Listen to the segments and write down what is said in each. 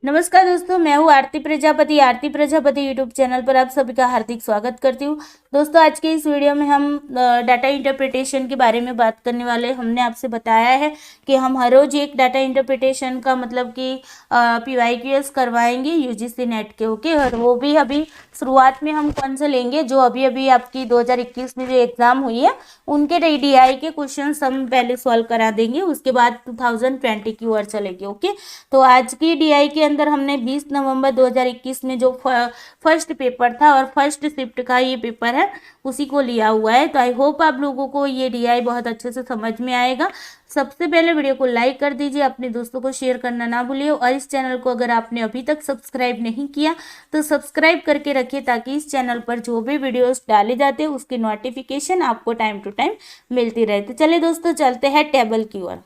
नमस्कार दोस्तों, मैं हूँ आरती प्रजापति यूट्यूब चैनल पर आप सभी का हार्दिक स्वागत करती हूँ। दोस्तों, आज के इस वीडियो में हम डाटा इंटरप्रिटेशन के बारे में बात करने वाले हैं। हमने आपसे बताया है कि हम हर रोज एक डाटा इंटरप्रिटेशन का मतलब कि PYQs करवाएंगे यूजीसी नेट के। ओके, और वो भी अभी शुरुआत में हम कौन से लेंगे, जो अभी अभी आपकी 2021 में जो एग्जाम हुई है उनके DI के क्वेश्चन हम पहले सॉल्व करा देंगे, उसके बाद 2020 की ओर चलेंगे। ओके, तो आज की DI के अंदर हमने 20 नवंबर 2021 में जो फर्स्ट पेपर था और फर्स्ट शिफ्ट का ये पेपर है उसी को लिया हुआ है। तो आई होप आप लोगों को ये DI बहुत अच्छे से समझ में आएगा। सबसे पहले वीडियो को लाइक कर दीजिए, अपने दोस्तों को शेयर करना ना भूलिए, और इस चैनल को अगर आपने अभी तक सब्सक्राइब नहीं किया तो सब्सक्राइब करके रखिए, ताकि इस चैनल पर जो भी वीडियोस डाले जाते हैं उसकी नोटिफिकेशन आपको टाइम टू टाइम मिलती रहे। तो चलिए दोस्तों, चलते हैं टेबल की ओर।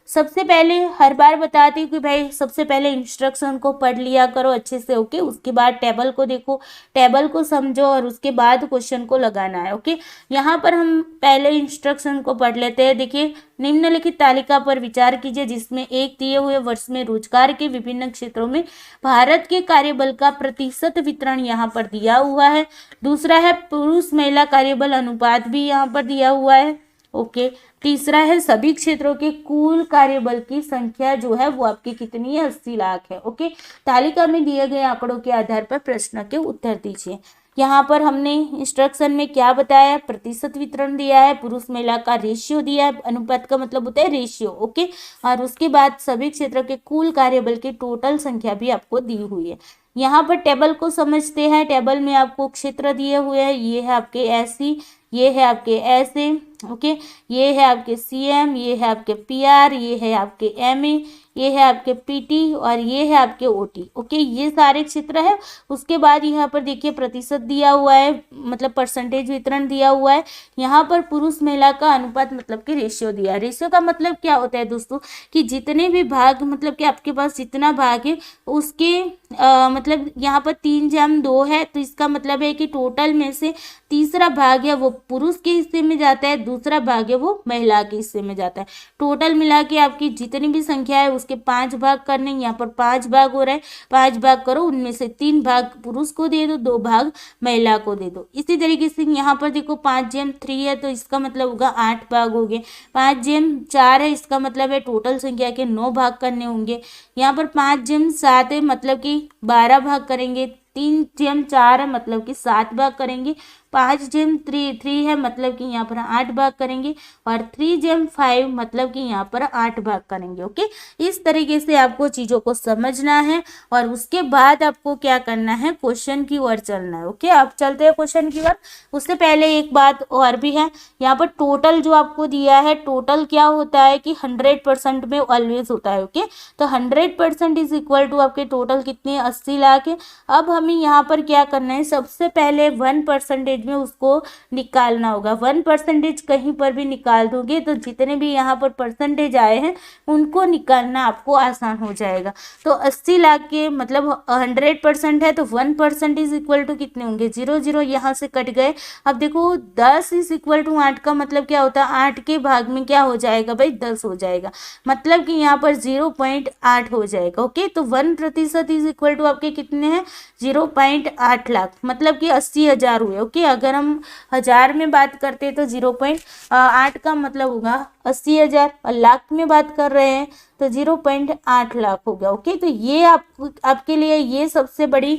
सबसे पहले हर बार बताती हूँ कि भाई सबसे पहले इंस्ट्रक्शन को पढ़ लिया करो अच्छे से। ओके, उसके बाद टेबल को देखो, टेबल को समझो, और उसके बाद क्वेश्चन को लगाना है। ओके, यहाँ पर हम पहले इंस्ट्रक्शन को पढ़ लेते हैं। देखिए, निम्नलिखित तालिका पर विचार कीजिए जिसमें एक दिए हुए वर्ष में रोजगार के विभिन्न क्षेत्रों में भारत के कार्यबल का प्रतिशत वितरण यहाँ पर दिया हुआ है। दूसरा है पुरुष महिला कार्यबल अनुपात भी यहाँ पर दिया हुआ है। ओके, तीसरा है सभी क्षेत्रों के कुल कार्यबल की संख्या जो है वो आपकी कितनी है, 80 लाख है। ओके, तालिका में दिए गए आंकड़ों के आधार पर प्रश्न के उत्तर दीजिए। यहाँ पर हमने इंस्ट्रक्शन में क्या बताया, प्रतिशत वितरण दिया है, पुरुष महिला का रेशियो दिया है, अनुपात का मतलब होता है रेशियो। ओके, और उसके बाद सभी क्षेत्र के कुल कार्यबल की टोटल संख्या भी आपको दी हुई है। यहाँ पर टेबल को समझते हैं। टेबल में आपको क्षेत्र दिए हुए हैं, ये है आपके SC, ये है आपके SA। ओके, ये है आपके CM, ये है आपके PR, ये है आपके MA, ये है आपके PT, और ये है आपके OT। ओके, ये सारे क्षेत्र है। उसके बाद यहाँ पर देखिए प्रतिशत दिया हुआ है, मतलब परसेंटेज वितरण दिया हुआ है। यहाँ पर पुरुष महिला का अनुपात मतलब कि रेशियो दिया है। रेशियो का मतलब क्या होता है दोस्तों, कि जितने भी भाग, मतलब कि आपके पास जितना भाग है उसके मतलब यहाँ पर 3/2 है, तो इसका मतलब है कि टोटल में से तीसरा भाग है वो पुरुष के हिस्से में जाता है, दूसरा भाग है वो महिला के हिस्से में जाता है। टोटल मिला के आपकी जितनी भी संख्या है उसके 5 भाग करने, यहाँ पर 5 भाग हो रहा है, 5 भाग करो, उनमें से 3 भाग पुरुष को दे दो, 2 भाग महिला को दे दो। इसी तरीके से यहाँ पर देखो 5/3 है, तो इसका मतलब होगा 8 भाग हो गए। 5/4 है, इसका मतलब है टोटल संख्या के 9 भाग करने होंगे। यहाँ पर 5/7 है, मतलब कि 12 भाग करेंगे। 3/4 है, मतलब कि 7 भाग करेंगे। 5/3 है, मतलब कि यहाँ पर 8 भाग करेंगे, और 3/5 मतलब कि यहाँ पर 8 भाग करेंगे। ओके, इस तरीके से आपको चीज़ों को समझना है, और उसके बाद आपको क्या करना है, क्वेश्चन की ओर चलना है। ओके, आप चलते हैं क्वेश्चन की ओर। उससे पहले एक बात और भी है, यहाँ पर टोटल जो आपको दिया है, टोटल क्या होता है कि 100% में ऑलवेज होता है। ओके, तो 100% इज इक्वल टू आपके टोटल कितने, 80 लाख है। अब हमें यहाँ पर क्या करना है, सबसे पहले 1% में उसको निकालना होगा। 1% कहीं पर भी निकाल दोगे तो जितने भी यहाँ पर परसेंटेज आए हैं उनको निकालना आपको आसान हो जाएगा। तो 80 लाख के मतलब 100% है, तो 1% इज इक्वल टू कितने होंगे, 0 0 यहाँ से कट गए। अब देखो 10 इज इक्वल टू 8 का मतलब क्या होता है, 8 के भाग में क्या हो जाएगा भाई, 10 हो जाएगा, मतलब कि यहाँ पर 0.8 हो जाएगा। ओके, तो 1% इज इक्वल टू आपके कितने हैं, 0.8 लाख, मतलब कि 80,000 हुए। ओके, अगर हम हजार में बात करते हैं तो 0.8 का मतलब होगा 80,000, और लाख में बात कर रहे हैं तो 0.8 लाख हो गया। ओके, तो ये आपके लिए ये सबसे बड़ी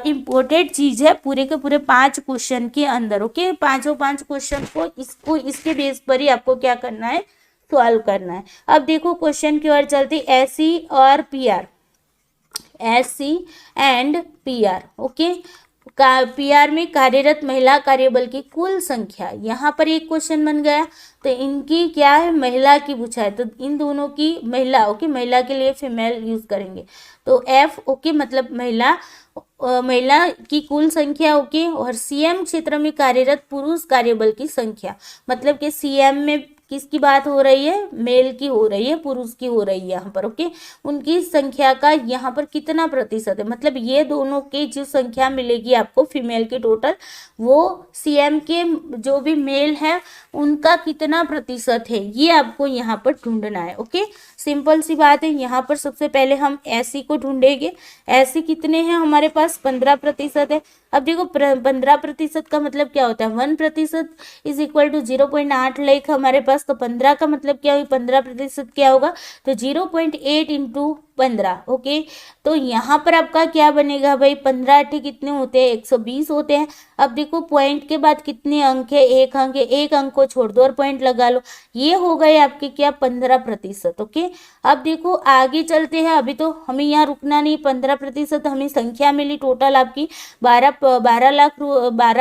इम्पोर्टेंट चीज है पूरे के पूरे 5 क्वेश्चन के अंदर। ओके, पांचों 5 क्वेश्चन को इसके बेस पर ही आपको क्या करना है, सॉल्व करना है। अब देखो क्वेश्चन की ओर चलती, SC और PR, SC and PR। Okay, PR में कार्यरत महिला कार्यबल की कुल संख्या, यहाँ पर एक क्वेश्चन बन गया, तो इनकी क्या है, महिला की पूछा है, तो इन दोनों की महिला। ओके, महिला के लिए फीमेल यूज करेंगे, तो F। ओके, मतलब महिला, महिला की कुल संख्या। ओके, और CM क्षेत्र में कार्यरत पुरुष कार्यबल की संख्या, मतलब कि CM में किसकी बात हो रही है, मेल की हो रही है, पुरुष की हो रही है यहाँ पर। ओके, उनकी संख्या का यहाँ पर कितना प्रतिशत है, मतलब ये दोनों की जो संख्या मिलेगी आपको फीमेल की टोटल, वो सीएम के जो भी मेल है उनका कितना प्रतिशत है, ये आपको यहाँ पर ढूंढना है। ओके, सिंपल सी बात है। यहाँ पर सबसे पहले हम एससी को ढूंढेंगे। एससी कितने हैं हमारे पास, 15% है। अब देखो 15% का मतलब क्या होता है, 1% इज इक्वल टू 0.8 लाख हमारे पास। तो 15 का मतलब क्या होगा, 15% क्या होगा, तो 0.8 इंटू 15। ओके, तो यहाँ पर आपका क्या बनेगा भाई, 15 8 कितने होते हैं, 120 होते हैं। अब देखो पॉइंट के बाद कितने अंक है, एक अंक है, एक अंक को छोड़ दो और पॉइंट लगा लो, ये हो गए आपके क्या 15%। ओके, अब देखो आगे चलते हैं। अभी तो हमें यहाँ रुकना नहीं, 15% हमें संख्या मिली टोटल आपकी 12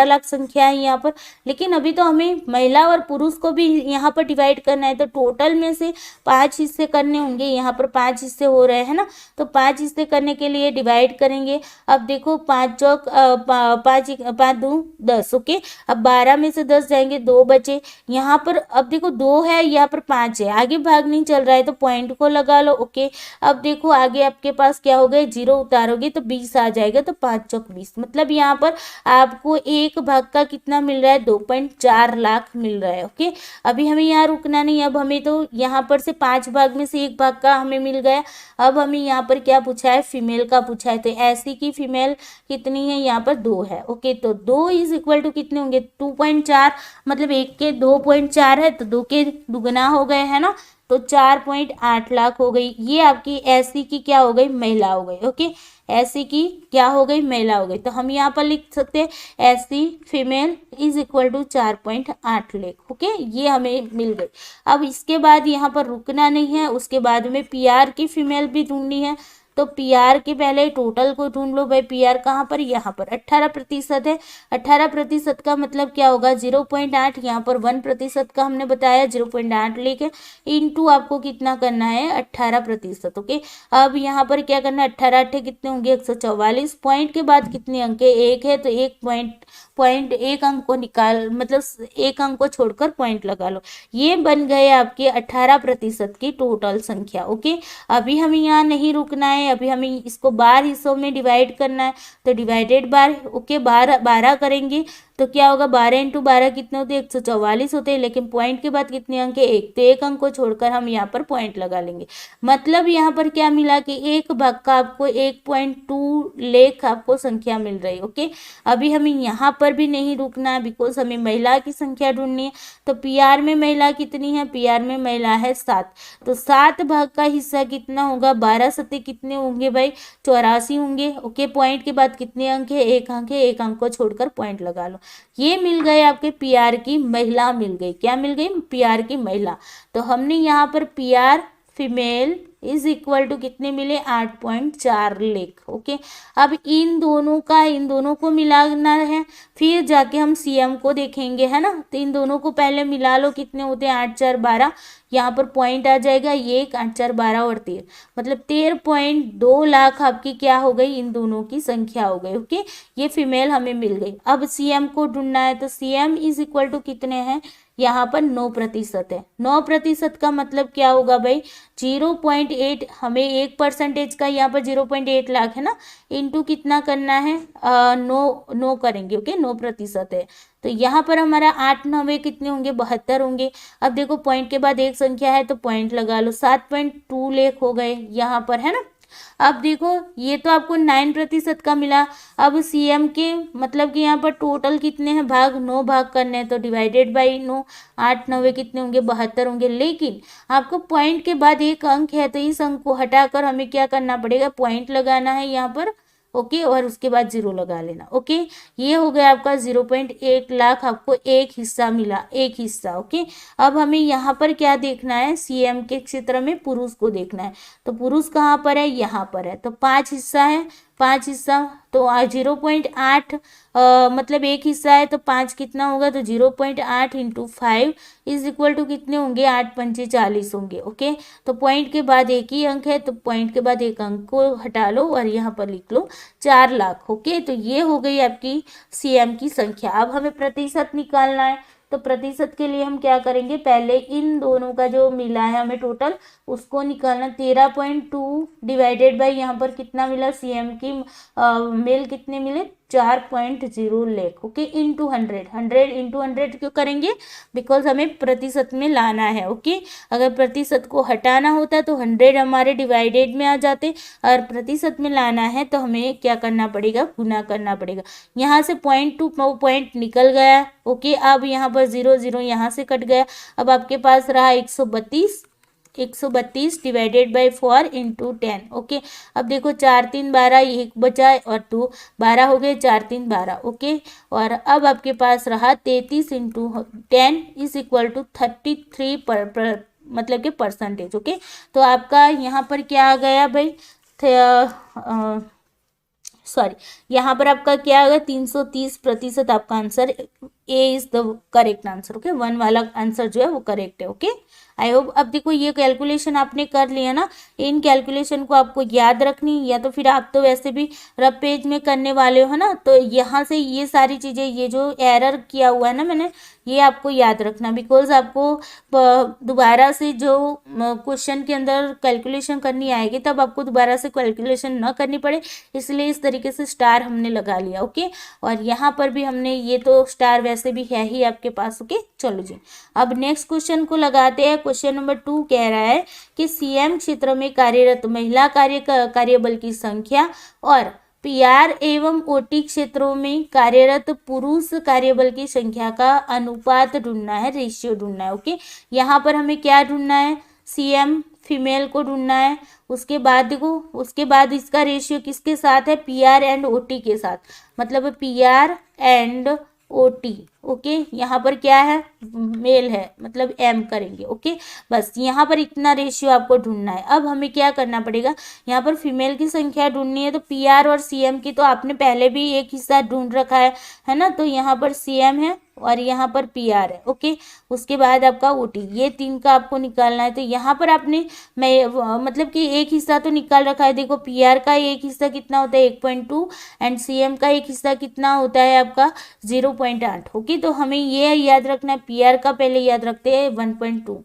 लाख संख्या है यहाँ पर। लेकिन अभी तो हमें महिला और पुरुष को भी यहाँ पर डिवाइड करना है, तो टोटल में से 5 हिस्से करने होंगे। यहाँ पर 5 हिस्से हो रहे हैं ना, तो 5 हिस्से करने के लिए डिवाइड करेंगे। अब देखो 5 चौक 5 2 10। ओके, अब 12 में से 10 जाएंगे, 2 बचे यहाँ पर। अब देखो 2 है, यहाँ पर 5 है, आगे भाग नहीं चल रहा है तो पॉइंट को लगा लो। ओके, अब देखो आगे आपके पास क्या हो गए, 0 उतारोगे तो 20 आ जाएगा, तो 5 चौक 20। मतलब यहाँ पर आपको एक भाग का कितना मिल रहा है, 2.4 लाख मिल रहा है। ओके, अभी हमें यहाँ रुकना नहीं, अब हमें तो यहाँ पर से 5 भाग में से एक भाग का हमें मिल गया। अब हमें यहाँ पर क्या पूछा है, फीमेल का पूछा है। तो ऐसी की फीमेल कितनी है, यहाँ पर 2 है। ओके, तो 2 इज इक्वल टू कितने होंगे, 2.4, मतलब एक के 2.4 है तो 2 के दुगना हो गए है ना, तो 4.8 लाख हो गई। ये आपकी एससी की क्या हो गई, महिला हो गई। ओके, एससी की क्या हो गई, महिला हो गई। तो हम यहाँ पर लिख सकते हैं SC female is equal to 4.8 lakh. Okay, ये हमें मिल गई। अब इसके बाद यहाँ पर रुकना नहीं है, उसके बाद में पीआर की फीमेल भी ढूंढनी है। तो पीआर के पहले टोटल को ढूंढ लो भाई। पीआर कहाँ पर, यहाँ पर 18% है। 18% का मतलब क्या होगा, 0.8, यहाँ पर 1% का हमने बताया 0.8 लेके इंटू आपको कितना करना है, 18%। ओके, अब यहाँ पर क्या करना है, 18 8 कितने होंगे, 144। पॉइंट के बाद कितने अंक है, एक है, तो एक पॉइंट एक अंक को निकाल, मतलब एक अंक को छोड़कर पॉइंट लगा लो। ये बन गए आपके 18% की टोटल संख्या। ओके, अभी हमें यहाँ नहीं रुकना है, अभी हमें इसको 12 हिस्सों में डिवाइड करना है। तो डिवाइडेड बार, ओके, 12 करेंगे तो क्या होगा, 12 इंटू 12 कितने होते हैं, 144 होते हैं। लेकिन पॉइंट के बाद कितने अंक है, एक, तो एक अंक को छोड़कर हम यहाँ पर पॉइंट लगा लेंगे। मतलब यहाँ पर क्या मिला कि एक भाग का आपको 1.2 लाख आपको संख्या मिल रही है। ओके, अभी हमें यहाँ पर भी नहीं रुकना है, बिकॉज हमें महिला की संख्या ढूंढनी है। तो पीआर में महिला कितनी है, पीआर में महिला है 7। तो 7 भाग का हिस्सा कितना होगा, 12 सत्ते कितने होंगे भाई, 84 होंगे। ओके, पॉइंट के बाद कितने अंक है, एक अंक है, एक अंक को छोड़कर पॉइंट लगा लो। ये मिल गए आपके पीआर की महिला मिल गई। क्या मिल गई, पीआर की महिला। तो हमने यहाँ पर PR female is equal to कितने मिले, 8.4 लाख। ओके, अब इन दोनों को मिलाना है, फिर जाके हम सीएम को देखेंगे, है ना। तो इन दोनों को पहले मिला लो, कितने होते हैं, 8 4 12। यहाँ पर पॉइंट आ जाएगा, ये 8 4 12 और 13, मतलब 13.2 लाख आपकी क्या हो गई, इन दोनों की संख्या हो गई। ओके, ये फीमेल हमें मिल गई। अब सीएम को ढूंढना है, तो सीएम इज इक्वल टू कितने हैं, यहाँ पर 9% है। 9% का मतलब क्या होगा भाई, 0.8, हमें 1% का यहाँ पर 0.8 लाख है ना, इंटू कितना करना है, 9 करेंगे। ओके, 9% है, तो यहाँ पर हमारा 8 9 कितने होंगे, 72 होंगे। अब देखो पॉइंट के बाद एक संख्या है तो पॉइंट लगा लो, 7.2 लाख हो गए यहाँ पर, है ना। अब देखो ये तो आपको 9% का मिला। अब सीएम के मतलब कि यहाँ पर टोटल कितने हैं भाग, 9 भाग करने हैं, तो डिवाइडेड बाई 9, 8 9 कितने होंगे, 72 होंगे। लेकिन आपको पॉइंट के बाद एक अंक है, तो इस अंक को हटाकर हमें क्या करना पड़ेगा, पॉइंट लगाना है यहाँ पर। ओके, और उसके बाद 0 लगा लेना। ओके, ये हो गया आपका 0.8 लाख, आपको एक हिस्सा मिला, एक हिस्सा। ओके, अब हमें यहाँ पर क्या देखना है, सीएम के क्षेत्र में पुरुष को देखना है। तो पुरुष कहाँ पर है, यहाँ पर है। तो 5 हिस्सा है, 5 हिस्सा तो 0.8 मतलब एक हिस्सा है, तो 5 कितना होगा, तो 0.8 इंटू 5 इज इक्वल टू कितने होंगे, 8 पंचे 40 होंगे। ओके, तो पॉइंट के बाद एक ही अंक है, तो पॉइंट के बाद एक अंक को हटा लो और यहाँ पर लिख लो 4 लाख। ओके, तो ये हो गई आपकी सीएम की संख्या। अब हमें प्रतिशत निकालना है, तो प्रतिशत के लिए हम क्या करेंगे, पहले इन दोनों का जो मिला है हमें टोटल उसको निकालना। 13.2 डिवाइडेड बाई यहाँ पर कितना मिला, सीएम की मेल कितने मिले, 4.0 लाख। ओके, इंटू 100, 100 इंटू 100 क्यों करेंगे, बिकॉज हमें प्रतिशत में लाना है। ओके, अगर प्रतिशत को हटाना होता तो 100 हमारे डिवाइडेड में आ जाते, और प्रतिशत में लाना है तो हमें क्या करना पड़ेगा, गुना करना पड़ेगा। यहाँ से 0.2 पॉइंट निकल गया। ओके, अब यहाँ पर 0 0 यहाँ से कट गया। अब आपके पास रहा 132 डिवाइडेड बाई 4 इंटू 10। ओके, अब देखो 4 3 12, एक बचा और 2 12 हो गए, 4 3 12। ओके, और अब आपके पास रहा 33 इंटू 10 इज इक्वल टू 33 मतलब कि परसेंटेज। ओके, तो आपका यहाँ पर क्या आ गया भाई, सॉरी, यहाँ पर आपका क्या होगा, 330% आपका answer, A is the correct answer. Okay, 1 वाला आंसर जो है वो करेक्ट है। Okay, I hope. अब देखो ये कैलकुलेशन आपने कर लिया ना, इन कैलकुलेशन को आपको याद रखनी, या तो फिर आप तो वैसे भी रफ पेज में करने वाले हो ना, तो यहाँ से ये सारी चीज़ें, ये जो एरर किया हुआ है ना मैंने, ये आपको याद रखना, बिकॉज आपको दोबारा से जो क्वेश्चन के अंदर कैलकुलेशन करनी आएगी तब आपको दोबारा से कैलकुलेशन ना करनी पड़े, इसलिए इस तरीके से स्टार हमने लगा लिया। ओके, और यहाँ पर भी हमने, ये तो स्टार वैसे भी है ही आपके पास। ओके, चलो जी, अब नेक्स्ट क्वेश्चन को लगाते हैं। क्वेश्चन नंबर 2 कह रहा है कि सीएम क्षेत्र में कार्यरत महिला कार्यबल की संख्या और पीआर एवं ओटी क्षेत्रों में कार्यरत पुरुष कार्यबल की संख्या का अनुपात ढूंढना है, रेशियो ढूंढना है। ओके, यहाँ पर हमें क्या ढूंढना है, सीएम फीमेल को ढूंढना है। उसके बाद देखो, उसके बाद इसका रेशियो किसके साथ है, पीआर एंड ओटी के साथ, मतलब पीआर एंड ओटी। ओके, यहाँ पर क्या है, मेल है, मतलब एम करेंगे। ओके, बस यहाँ पर इतना रेशियो आपको ढूंढना है। अब हमें क्या करना पड़ेगा, यहाँ पर फीमेल की संख्या ढूंढनी है, तो पीआर और सीएम की तो आपने पहले भी एक हिस्सा ढूंढ रखा है ना, तो यहाँ पर सीएम है और यहाँ पर पीआर है। ओके, उसके बाद आपका ओटी, ये 3 का आपको निकालना है। तो यहाँ पर आपने मतलब कि एक हिस्सा तो निकाल रखा है। देखो, पीआर का एक हिस्सा कितना होता है, 1.2, एंड सीएम का एक हिस्सा कितना होता है आपका, 0.8। ओके, तो हमें ये याद रखना है, पीआर का पहले याद रखते हैं 1.2।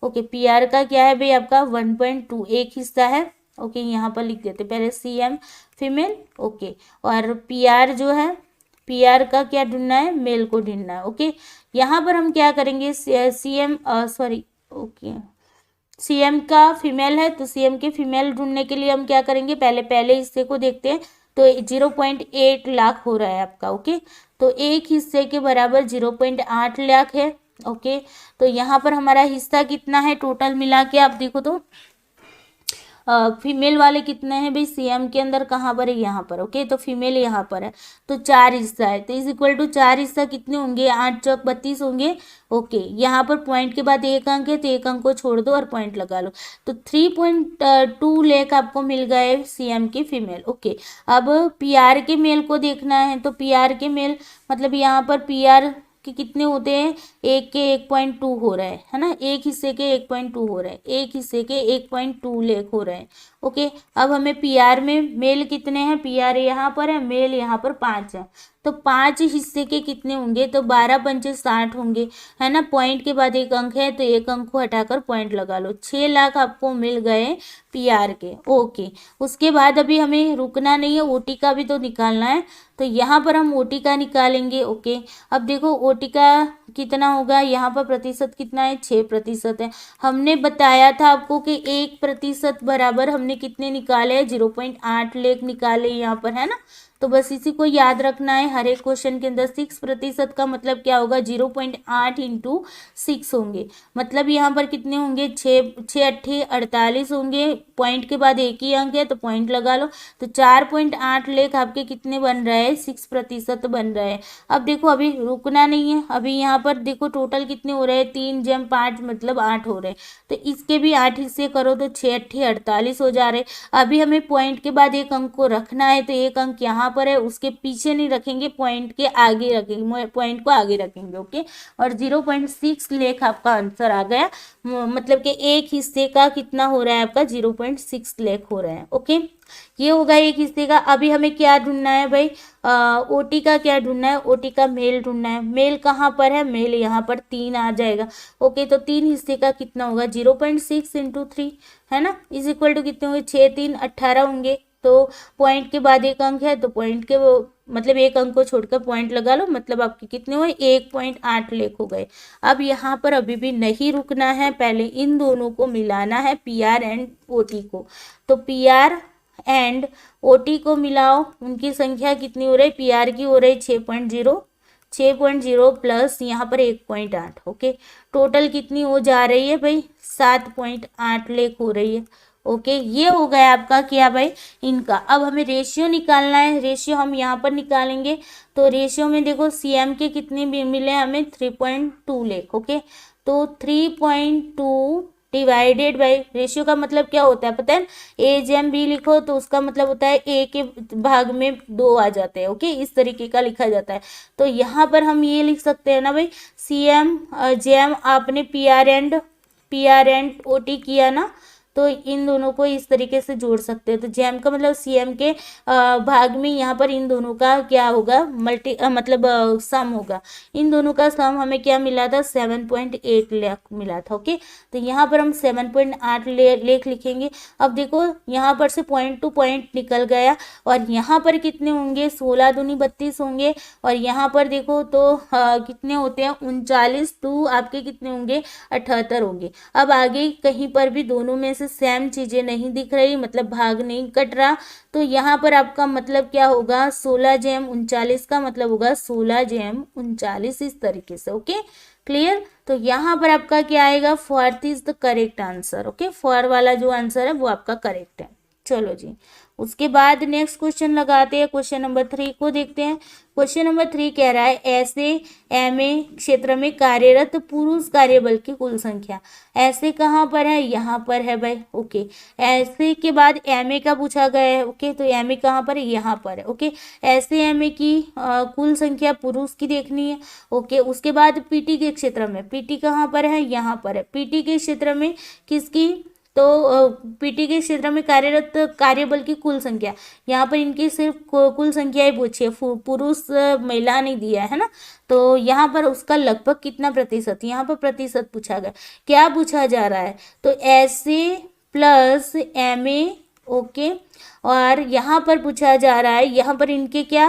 ओके, पीआर का क्या है भाई आपका 1.2 एक हिस्सा है। ओके, यहाँ पर लिख देते पहले सीएम फीमेल। ओके, और पीआर जो है, पीआर का क्या ढूंढना है, मेल को ढूंढना है। ओके, यहाँ पर हम क्या करेंगे, सीएम ओके, सीएम का फीमेल है, तो सीएम के फीमेल ढूंढने के लिए हम क्या करेंगे, पहले हिस्से को देखते हैं। तो 0.8 लाख हो रहा है आपका। ओके, तो एक हिस्से के बराबर 0.8 लाख है। ओके, तो यहाँ पर हमारा हिस्सा कितना है टोटल मिला के, आप देखो तो फीमेल वाले कितने हैं भाई, सीएम के अंदर कहाँ पर है, यहाँ पर। ओके, तो फीमेल यहाँ पर है, तो 4 हिस्सा है, तो इज इक्वल टू 4 हिस्सा कितने होंगे, 8 चौक 32 होंगे। ओके, यहाँ पर पॉइंट के बाद 1 अंक है, तो 1 अंक को छोड़ दो और पॉइंट लगा लो, तो 3.2 लाख आपको मिल गए सीएम की फीमेल। ओके, अब पीआर के मेल को देखना है, तो पीआर के मेल मतलब यहाँ पर पीआर कि कितने होते हैं, एक के 1.2 हो रहा है ना, एक हिस्से के 1.2 हो रहा है, एक हिस्से के 1.2 लाख हो रहे हैं। ओके, अब हमें पीआर में मेल कितने हैं, पीआर यहाँ पर है, मेल यहाँ पर 5 है, तो 5 हिस्से के कितने होंगे, तो 12 पंचे 60 होंगे, है ना। पॉइंट के बाद 1 अंक है, तो 1 अंक को हटाकर पॉइंट लगा लो, 6 लाख आपको मिल गए पीआर के। ओके, उसके बाद अभी हमें रुकना नहीं है, ओटी का भी तो निकालना है, तो यहाँ पर हम ओटी का निकालेंगे। ओके, अब देखो ओटी का कितना होगा, यहाँ पर प्रतिशत कितना है, 6% है। हमने बताया था आपको कि 1% बराबर हमने कितने निकाले हैं, 0.8 लाख निकाले यहाँ पर, है ना। तो बस इसी को याद रखना है, हर एक क्वेश्चन के अंदर 6% का मतलब क्या होगा, 0.8 इंटू 6 होंगे, मतलब यहाँ पर कितने होंगे, 6 अट्ठे 48 होंगे, पॉइंट के बाद 1 ही अंक है तो पॉइंट लगा लो, तो 4.8 लाख आपके कितने बन रहे हैं, 6% बन रहे हैं। अब देखो अभी रुकना नहीं है, अभी यहाँ पर देखो टोटल कितने हो रहे हैं, 3 जम 5 मतलब 8 हो रहे हैं, तो इसके भी 8 हिस्से करो तो 6 अट्ठे 48 हो जा रहे। अभी हमें पॉइंट के बाद 1 अंक को रखना है, तो 1 अंक यहाँ पर है उसके पीछे नहीं रखेंगे, पॉइंट के आगे रखेंगे, पॉइंट को आगे रखेंगे। ओके, और 0.6 लाख आपका आंसर आ गया। मतलब कि एक हिस्से का कितना हो रहा है आपका 0.6 लाख हो रहा है। ओके, ये होगा एक हिस्से का। अभी हमें क्या ढूंढना है भाई, ओटी का क्या ढूंढना है, ओटी का मेल ढूंढना है। मेल कहाँ पर है, मेल यहाँ पर 3 आ जाएगा। ओके, तो 3 हिस्से का कितना होगा 0.6 इंटू 3 है ना, इज इक्वल टू कितने होंगे 6 3 18 होंगे। तो पॉइंट के बाद एक अंक है तो पॉइंट के मतलब एक अंक को छोड़कर पॉइंट लगा लो, मतलब आपके कितने हुए 1.8 लाख हो गए। अब यहाँ पर अभी भी नहीं रुकना है, पहले इन दोनों को मिलाना है, पीआर एंड ओटी को। तो पीआर एंड ओटी को मिलाओ, उनकी संख्या कितनी हो रही है, पीआर की हो रही 6.0 प्लस यहाँ पर 1.8। ओके, टोटल कितनी हो जा रही है भाई 7.8 लाख हो रही है। ओके, ये हो गया आपका क्या भाई इनका। अब हमें रेशियो निकालना है, रेशियो हम यहाँ पर निकालेंगे। तो रेशियो में देखो सीएम के कितने भी मिले हमें 3.2 लाख। ओके, तो 3.2 डिवाइडेड बाई, रेशियो का मतलब क्या होता है पता है, ए जेम बी लिखो तो उसका मतलब होता है ए के भाग में 2 आ जाते हैं। ओके, इस तरीके का लिखा जाता है। तो यहाँ पर हम ये लिख सकते हैं ना भाई, सीएम जेम आपने पीआर एंड ओटी किया ना, तो इन दोनों को इस तरीके से जोड़ सकते हैं। तो जेम का मतलब सीएम के भाग में यहाँ पर इन दोनों का क्या होगा मतलब सम होगा। इन दोनों का सम हमें क्या मिला था 7.8 लाख मिला था। ओके, तो यहाँ पर हम 7.8 लाख लिखेंगे। अब देखो यहाँ पर से पॉइंट टू पॉइंट निकल गया, और यहाँ पर कितने होंगे 16 दूनी 32 होंगे, और यहाँ पर देखो तो कितने होते हैं 39, तो आपके कितने होंगे 78 होंगे। अब आगे कहीं पर भी दोनों में से सेम चीजें नहीं दिख रही, मतलब भाग नहीं कट रहा, तो यहाँ पर आपका मतलब क्या होगा 16 जेम 39 का मतलब होगा 16 जेम 39 इस तरीके से। Okay, clear. तो यहाँ पर आपका क्या आएगा, fourth is the correct answer. Okay, four वाला जो आंसर है वो आपका करेक्ट है। चलो जी, उसके बाद नेक्स्ट क्वेश्चन लगाते हैं, क्वेश्चन नंबर 3 को देखते हैं। क्वेश्चन नंबर 3 कह रहा है ऐसे एमए क्षेत्र में कार्यरत पुरुष कार्यबल की कुल संख्या। ऐसे कहाँ पर है, यहाँ पर है भाई। ओके, ऐसे के बाद एमए का पूछा गया है। ओके, तो एमए कहाँ पर है, यहाँ पर है। ओके, ऐसे एमए की कुल संख्या पुरुष की देखनी है। ओके, उसके बाद पीटी के क्षेत्र में, पीटी कहाँ पर है, यहाँ पर है। पीटी के क्षेत्र में किसकी, तो पीटी के क्षेत्र में कार्यरत कार्यबल की कुल संख्या, यहाँ पर इनकी सिर्फ कुल संख्या ही पूछी है, पुरुष महिला नहीं दिया है ना। तो यहाँ पर उसका लगभग कितना प्रतिशत, यहाँ पर प्रतिशत पूछा गया। क्या पूछा जा रहा है, तो ऐसे प्लस एमए। ओके, और यहाँ पर पूछा जा रहा है, यहाँ पर इनके क्या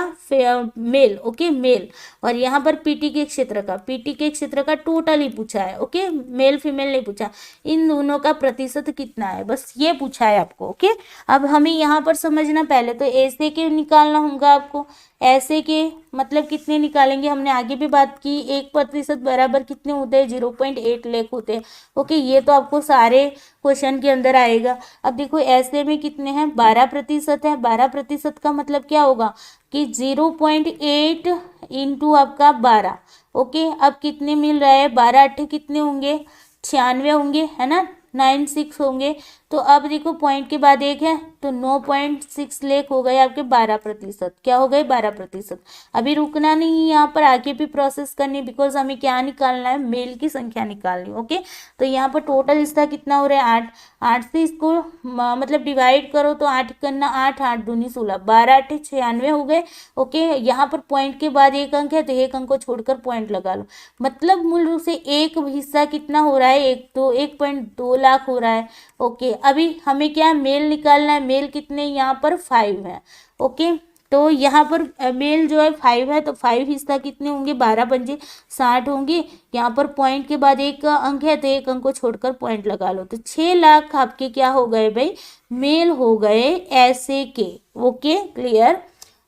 मेल। ओके, मेल, और यहाँ पर पीटी के क्षेत्र का टोटल ही पूछा है। ओके, मेल फीमेल नहीं पूछा, इन दोनों का प्रतिशत कितना है, बस ये पूछा है आपको। ओके, अब हमें यहाँ पर समझना, पहले तो ऐसे के निकालना होगा आपको। ऐसे के मतलब कितने निकालेंगे, हमने आगे भी बात की, 1% बराबर कितने होते हैं 0.8 लाख होते हैं। ओके, ये तो आपको सारे क्वेश्चन के अंदर आएगा। अब देखो ऐसे में कितने हैं 12% है। 12% का मतलब क्या होगा कि 0.8 इंटू आपका 12। ओके, अब कितने मिल रहा है 12 8 कितने होंगे 96 होंगे, है ना, 96 होंगे। तो अब देखो पॉइंट के बाद एक है, तो 9.6 लाख हो गए आपके 12%। क्या हो गए 12%। अभी रुकना नहीं, यहाँ पर आगे भी प्रोसेस करनी, बिकॉज हमें क्या निकालना है, मेल की संख्या निकालनी। ओके, तो यहाँ पर टोटल इसका कितना हो रहा है 8। 8 से इसको मतलब डिवाइड करो तो 8 करना, 8 8 दूनी 16, 12 8 96 हो गए। ओके, यहाँ पर पॉइंट के बाद एक अंक है तो एक अंक को छोड़कर पॉइंट लगा लो, मतलब मूल रूप से एक हिस्सा कितना हो रहा है 1.2 लाख हो रहा है। ओके, अभी हमें क्या मेल निकालना है, मेल कितने यहाँ पर 5 है। ओके, तो यहाँ पर मेल जो है 5 है, तो 5 हिस्सा कितने होंगे 12 पंजे 60 होंगे। यहाँ पर पॉइंट के बाद एक अंक है तो एक अंक को छोड़कर पॉइंट लगा लो, तो 6 लाख आपके क्या हो गए भाई, मेल हो गए ऐसे के। Okay, clear.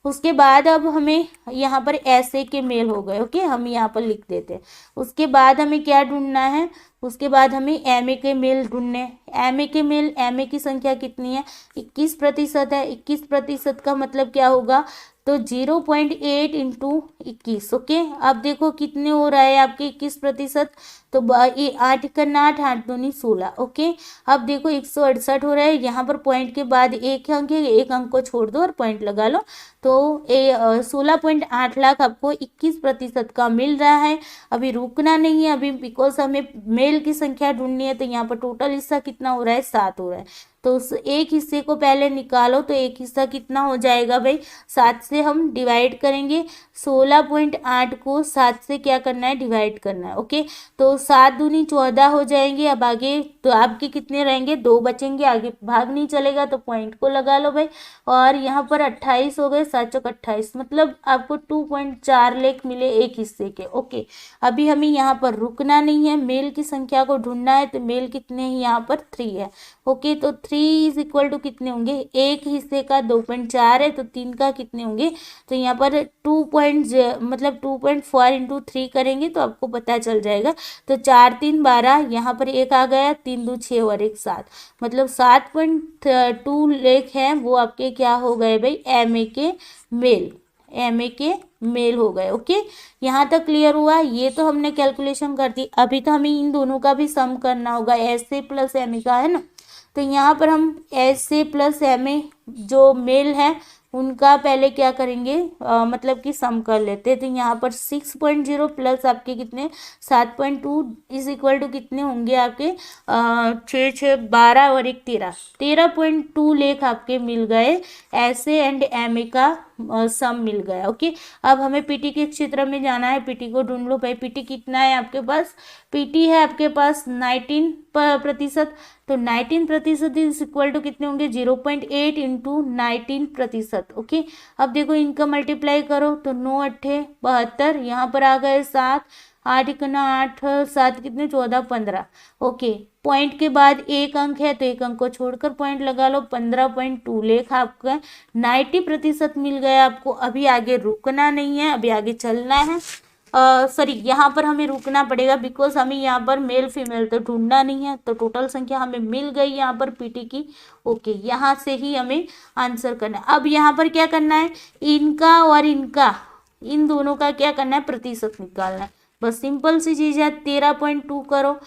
उसके बाद अब हमें यहाँ पर ऐसे के मेल हो गए। ओके, हम यहाँ पर लिख देते हैं। उसके बाद हमें क्या ढूंढना है, उसके बाद हमें एमए के मेल ढूंढने। एमए के मेल, एमए की संख्या कितनी है 21% है। 21% का मतलब क्या होगा, तो 0.8 इंटू 21। ओके, अब देखो कितने हो रहा है आपके 21%। तो 8 करना 8, 8 दूनी 16। ओके, अब देखो 168 हो रहा है। यहाँ पर पॉइंट के बाद एक अंक है, एक अंक को छोड़ दो और पॉइंट लगा लो। तो 16.8 लाख आपको 21% का मिल रहा है। अभी रुकना नहीं है अभी, बिकॉज हमें मेल की संख्या ढूंढनी है। तो यहाँ पर टोटल हिस्सा कितना हो रहा है, 7 हो रहा है। तो उस एक हिस्से को पहले निकालो। तो एक हिस्सा कितना हो जाएगा भाई, 7 से हम डिवाइड करेंगे। 16.8 को 7 से क्या करना है, डिवाइड करना है। ओके, तो 7 दूनी 14 हो जाएंगे। अब आगे तो आपके कितने रहेंगे, 2 बचेंगे। आगे भाग नहीं चलेगा तो पॉइंट को लगा लो भाई। और यहाँ पर 28 हो गए, 7 चौक 28, मतलब आपको 2.4 लाख मिले एक हिस्से के। ओके, अभी हमें यहाँ पर रुकना नहीं है, मेल की संख्या को ढूंढना है। तो मेल कितने हैं, यहाँ पर 3 है। ओके, तो 3 इज इक्वल टू कितने होंगे, एक हिस्से का 2.4 है तो 3 का कितने होंगे। तो यहाँ पर 2.4 इंटू 3 करेंगे तो आपको पता चल जाएगा। तो 4 3 12, यहाँ पर एक आ गया, 3 2 6 और एक 7, मतलब 7.2 लाख है वो आपके क्या हो गए भाई, MA के मेल, MA के मेल हो गए। ओके, यहाँ तक क्लियर हुआ। ये तो हमने कैलकुलेशन कर दी। अभी तो हमें इन दोनों का भी सम करना होगा, SA प्लस MA का, है ना। तो यहाँ पर हम SA प्लस MA जो मेल है उनका पहले क्या करेंगे, मतलब कि सम कर लेते हैं। तो यहाँ पर 6.0 प्लस आपके कितने, 7.2 इज इक्वल टू कितने होंगे आपके 6 6 12 और एक 13, 13.2 लाख आपके मिल गए। SA एंड MA का सम मिल गया। ओके, अब हमें PT के क्षेत्र में जाना है। PT को ढूंढ लो भाई। PT कितना है आपके पास, PT है आपके पास 19%। तो 19% इज इक्वल टू कितने होंगे, 0.8 इंटू 19%। ओके, अब देखो इनका मल्टीप्लाई करो तो 9 8 72, यहाँ पर आ गए 7, 8 इकना 8, 7 कितने 14 15। ओके, पॉइंट के बाद एक अंक है तो एक अंक को छोड़कर पॉइंट लगा लो। 15.2 लाख आपका 90% मिल गया आपको। अभी आगे रुकना नहीं है, अभी आगे चलना है। सॉरी, यहाँ पर हमें रुकना पड़ेगा बिकॉज हमें यहाँ पर मेल फीमेल तो ढूंढना नहीं है। तो टोटल संख्या हमें मिल गई यहाँ पर PT की। ओके, यहाँ से ही हमें आंसर करना है। अब यहाँ पर क्या करना है, इनका और इनका, इन दोनों का क्या करना है, प्रतिशत निकालना है। बस सिंपल सी चीज़ है। 13.2 करो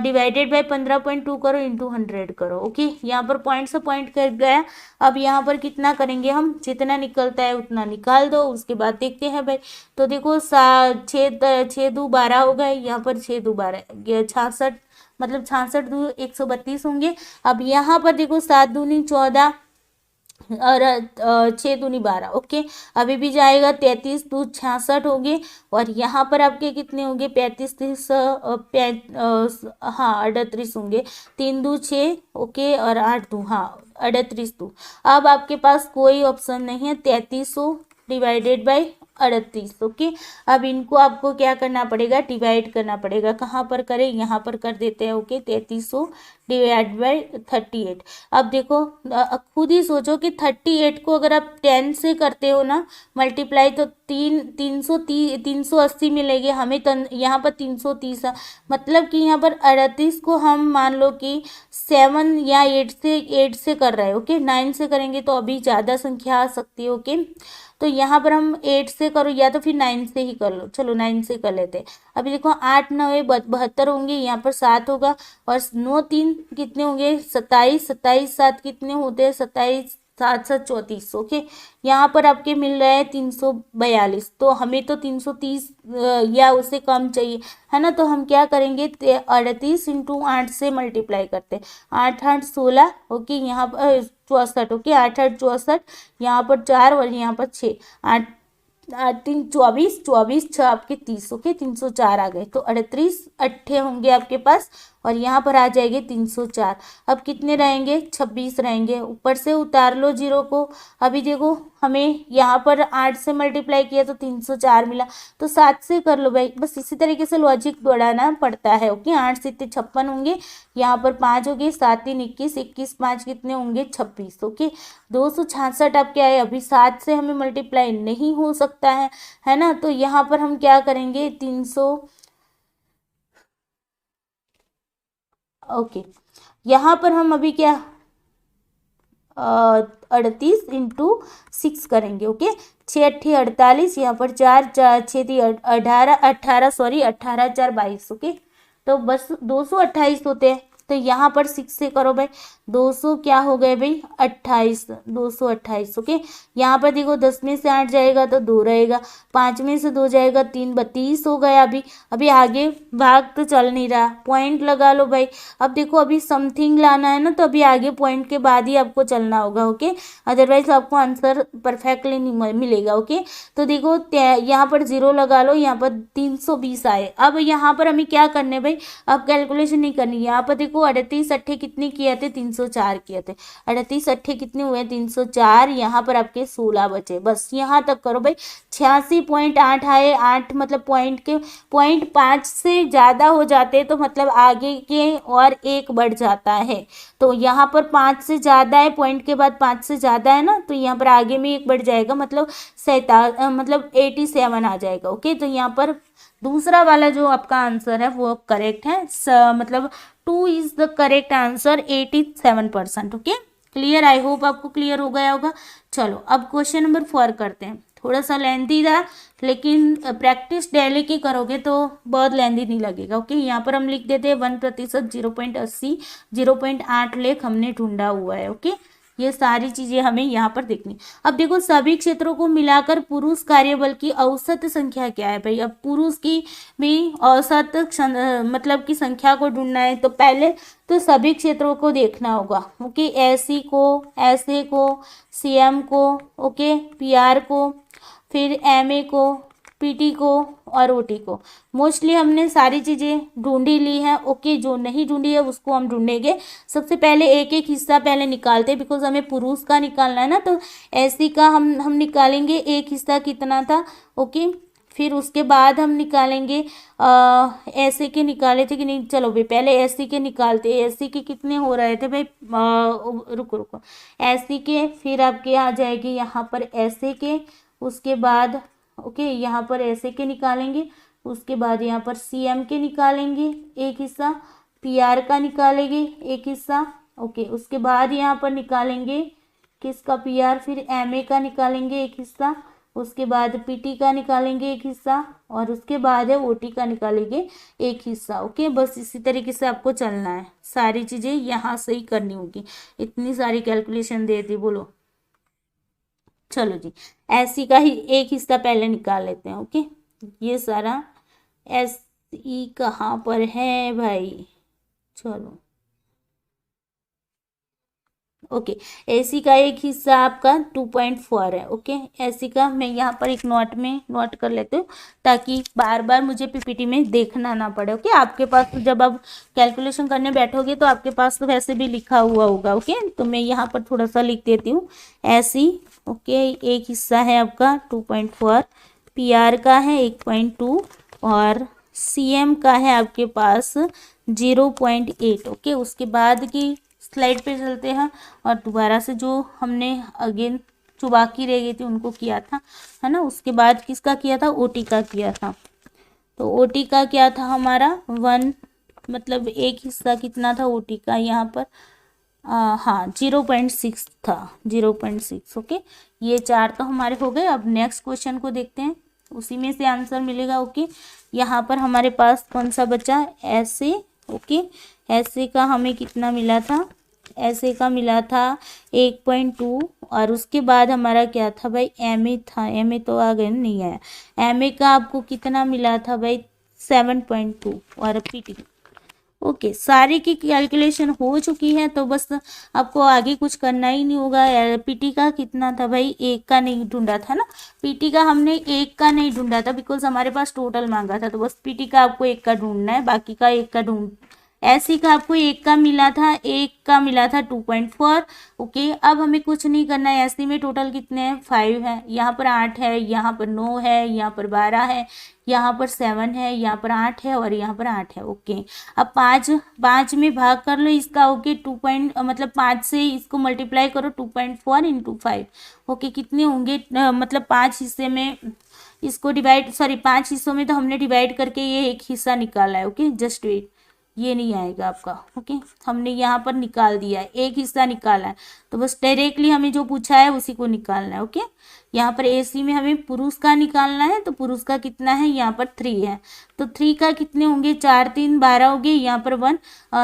डिवाइडेड बाय 15.2 करो इंटू 100 करो। ओके, यहाँ पर पॉइंट से पॉइंट कर गया। अब यहाँ पर कितना करेंगे हम, जितना निकलता है उतना निकाल दो, उसके बाद देखते हैं भाई। तो देखो 6 2 12 हो गए, यहाँ पर 6 2 12 66, मतलब 66 2 132 होंगे। अब यहाँ पर देखो 7 दूनी 14 और 6 दूनी 12। ओके, अभी भी जाएगा, 33 2 66 होंगे। और यहाँ पर आपके कितने होंगे, 35 30 हाँ 38 होंगे। 3 2 6, ओके, और 8 2 हाँ 38 2। अब आपके पास कोई ऑप्शन नहीं है, 3300 डिवाइडेड बाई 38। ओके, अब इनको आपको क्या करना पड़ेगा, डिवाइड करना पड़ेगा। कहाँ पर करें, यहाँ पर कर देते हैं। Okay, 3300 divide by 38। अब देखो खुद ही सोचो कि 38 को अगर आप 10 से करते हो ना मल्टीप्लाई, तो 380 मिलेगी हमें। यहाँ पर 330 है, मतलब कि यहाँ पर 38 को हम मान लो कि 7 या 8 से कर रहे हैं। ओके, 9 से करेंगे तो अभी ज़्यादा संख्या आ सकती है। ओके, तो यहाँ पर हम 8 से करो या तो फिर 9 से ही कर लो। चलो 9 से कर लेते हैं। अभी देखो 8 9 72 होंगे, यहाँ पर 7 होगा और 9 3 कितने होंगे, 27, 27 7 कितने होते हैं, 27 7 7 34। ओके, यहाँ पर आपके मिल रहा है 342। तो हमें तो 330 या उससे कम चाहिए, है ना। तो हम क्या करेंगे, 38 इंटू 8 से मल्टीप्लाई करते हैं। 8 8 16, ओके, यहाँ पर 64। ओके, 8 8 64, यहाँ पर 4 और यहाँ पर 6, 8 8 3 24, 24 6 आपके 30। ओके, 304 आ गए। तो 38 अट्ठे होंगे आपके पास और यहाँ पर आ जाएंगे 304। अब कितने रहेंगे, 26 रहेंगे। ऊपर से उतार लो जीरो को। अभी देखो हमें यहाँ पर 8 से मल्टीप्लाई किया तो 304 मिला, तो 7 से कर लो भाई। बस इसी तरीके से लॉजिक बढ़ाना पड़ता है। ओके, 8 से 56 होंगे, यहाँ पर 5 हो गए, 7 3 21, 21 5 कितने होंगे, 26। ओके, 266 आपके आए। अभी 7 से हमें मल्टीप्लाई नहीं हो सकता है ना। तो यहाँ पर हम क्या करेंगे, 300। ओके, यहाँ पर हम अभी क्या, 38 इंटू 6 करेंगे। ओके, 6×8 = 48, यहाँ पर 4×4 = 18, सॉरी 18×4 = 22। ओके, तो बस 228 होते हैं, तो यहाँ पर 6 से करो भाई, 200 क्या हो गए भाई 28, 228। ओके, यहाँ पर देखो 10 में से 8 जाएगा तो 2 रहेगा, 5 में से 2 जाएगा 3, 32 हो गया। अभी आगे भाग तो चल नहीं रहा, पॉइंट लगा लो भाई। अब देखो अभी समथिंग लाना है ना, तो अभी आगे पॉइंट के बाद ही आपको चलना होगा। ओके, अदरवाइज आपको आंसर परफेक्टली नहीं मिलेगा। ओके, तो देखो यहाँ पर 0 लगा लो, यहाँ पर 320 आए। अब यहाँ पर हमें क्या करने भाई, अब कैलकुलेशन नहीं करनी। यहाँ पर देखो 38 अट्ठे कितने किए थे, 304 किए थे। 38 अट्ठे कितने हुए, 304। यहाँ पर आपके 16 बचे, बस यहाँ तक करो भाई। 86.8 आए, 8 मतलब पॉइंट 5 से ज़्यादा हो जाते तो मतलब आगे के और एक बढ़ जाता है। तो यहाँ पर 5 से ज़्यादा है, पॉइंट के बाद 5 से ज़्यादा है ना, तो यहाँ पर आगे में एक बढ़ जाएगा, मतलब 87 आ जाएगा। ओके, तो यहाँ पर दूसरा वाला जो आपका आंसर है वो करेक्ट है, मतलब 2 is the correct answer, 87%। Okay, clear, I hope आपको क्लियर हो गया होगा। चलो अब क्वेश्चन नंबर 4 करते हैं। थोड़ा सा लेंथी था, लेकिन प्रैक्टिस डेली की करोगे तो बहुत लेंथी नहीं लगेगा। ओके, यहाँ पर हम लिख देते हैं 1% 0.80, 0.8 लेख हमने ढूंढा हुआ है। ओके, ये सारी चीजें हमें यहाँ पर देखनी। अब देखो सभी क्षेत्रों को मिलाकर पुरुष कार्यबल की औसत संख्या क्या है भाई। अब पुरुष की भी औसत मतलब की संख्या को ढूंढना है, तो पहले तो सभी क्षेत्रों को देखना होगा। ओके, एससी को, एसए को, सीएम को, ओके, पीआर को, फिर एमए को, पीटी को और ओटी को। मोस्टली हमने सारी चीज़ें ढूंढी ली हैं। ओके, जो नहीं ढूंढी है उसको हम ढूंढेंगे। सबसे पहले एक एक हिस्सा पहले निकालते हैं, बिकॉज हमें पुरुष का निकालना है ना, तो एससी का हम निकालेंगे एक हिस्सा कितना था। ओके, फिर उसके बाद हम निकालेंगे एससी के निकाले थे कि नहीं, चलो भाई पहले एससी के निकालते हैं। एससी के कितने हो रहे थे भाई, रुको एससी के, फिर आपके आ जाएगी यहाँ पर एसए के, उसके बाद ओके यहाँ पर ऐसे के निकालेंगे, उसके बाद यहाँ पर सीएम के निकालेंगे एक हिस्सा, पीआर का निकालेंगे एक हिस्सा। ओके, उसके बाद यहाँ पर निकालेंगे किसका, पीआर, फिर एमए का निकालेंगे एक हिस्सा, उसके बाद पीटी का निकालेंगे एक हिस्सा, और उसके बाद है ओटी का निकालेंगे एक हिस्सा। ओके, बस इसी तरीके से आपको चलना है, सारी चीज़ें यहाँ से ही करनी होगी। इतनी सारी कैलकुलेशन दे दी, बोलो। चलो जी, एससी का ही एक हिस्सा पहले निकाल लेते हैं। ओके, ये सारा एसई कहाँ पर है भाई, चलो ओके, एसी का एक हिस्सा आपका 2.4 है। ओके, एसी का मैं यहाँ पर एक नोट में नोट कर लेती हूँ, ताकि बार बार मुझे पीपीटी में देखना ना पड़े। ओके, आपके पास तो जब आप कैलकुलेशन करने बैठोगे तो आपके पास तो वैसे भी लिखा हुआ होगा। ओके, तो मैं यहाँ पर थोड़ा सा लिख देती हूँ, एसी ओके एक हिस्सा है आपका 2.4, पीआर का है 1.2 और सीएम का है आपके पास 0.8। ओके, उसके बाद की स्लाइड पे चलते हैं और दोबारा से जो हमने अगेन जो बाकी रह गई थी उनको किया था, है ना। उसके बाद किसका किया था, ओटी का किया था। तो ओटी का क्या था हमारा 1, मतलब एक हिस्सा कितना था ओटी का यहाँ पर, हाँ 0.6 था, 0.6। ओके, ये 4 तो हमारे हो गए। अब नेक्स्ट क्वेश्चन को देखते हैं, उसी में से आंसर मिलेगा। ओके, यहाँ पर हमारे पास कौन सा बचा, ऐसे। ओके, ऐसे का हमें कितना मिला था, ऐसे का मिला था 1.2, और उसके बाद हमारा क्या था भाई, एमए था। एमए तो आ गए, नहीं आया। एमए का आपको कितना मिला था भाई 7.2, और पीटी। ओके, सारी की कैलकुलेशन हो चुकी है, तो बस आपको आगे कुछ करना ही नहीं होगा। पीटी का कितना था भाई, एक का नहीं ढूंढा था ना, पीटी का हमने एक का नहीं ढूंढा था, बिकॉज हमारे पास टोटल मांगा था। तो बस पीटी का आपको एक का ढूंढना है, बाकी का एक का ढूंढ। एसी का आपको एक का मिला था, एक का मिला था 2.4। ओके, अब हमें कुछ नहीं करना है। एसी में टोटल कितने हैं, 5 है, यहाँ पर 8 है, यहाँ पर 9 है, यहाँ पर 12 है, यहाँ पर 7 है, यहाँ पर 8 है और यहाँ पर 8 है। ओके, अब 5 में भाग कर लो इसका। ओके, मतलब 5 से इसको मल्टीप्लाई करो, 2.4 × 5। ओके, कितने होंगे, मतलब 5 हिस्से में इसको डिवाइड, सॉरी 5 हिस्सों में तो हमने डिवाइड करके ये एक हिस्सा निकाला है। ओके, जस्ट वेट, ये नहीं आएगा आपका। ओके, हमने यहाँ पर निकाल दिया है, एक हिस्सा निकाला है, तो बस डायरेक्टली हमें जो पूछा है उसी को निकालना है। ओके, यहाँ पर AC में हमें पुरुष का निकालना है, तो पुरुष का कितना है, यहाँ पर 3 है, तो 3 का कितने होंगे, 4 3 12 हो गए, यहाँ पर 1